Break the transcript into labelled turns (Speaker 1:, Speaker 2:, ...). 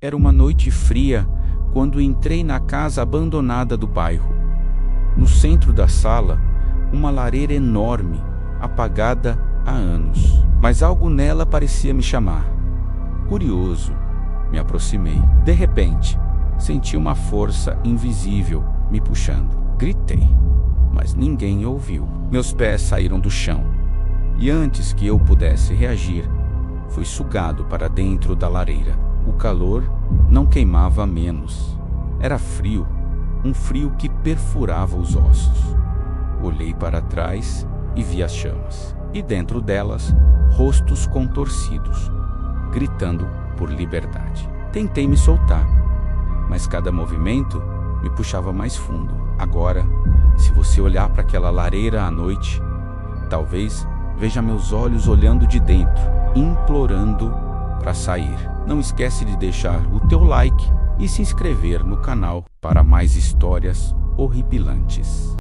Speaker 1: Era uma noite fria quando entrei na casa abandonada do bairro. No centro da sala, uma lareira enorme, apagada há anos. Mas algo nela parecia me chamar. Curioso, me aproximei. De repente, senti uma força invisível me puxando. Gritei, mas ninguém ouviu. Meus pés saíram do chão, e antes que eu pudesse reagir, fui sugado para dentro da lareira. O calor não queimava menos. Era frio, um frio que perfurava os ossos. Olhei para trás e vi as chamas, e dentro delas, rostos contorcidos, gritando por liberdade. Tentei me soltar, mas cada movimento me puxava mais fundo. Agora, se você olhar para aquela lareira à noite, talvez veja meus olhos olhando de dentro, implorando para sair. Não esquece de deixar o teu like e se inscrever no canal para mais histórias horripilantes.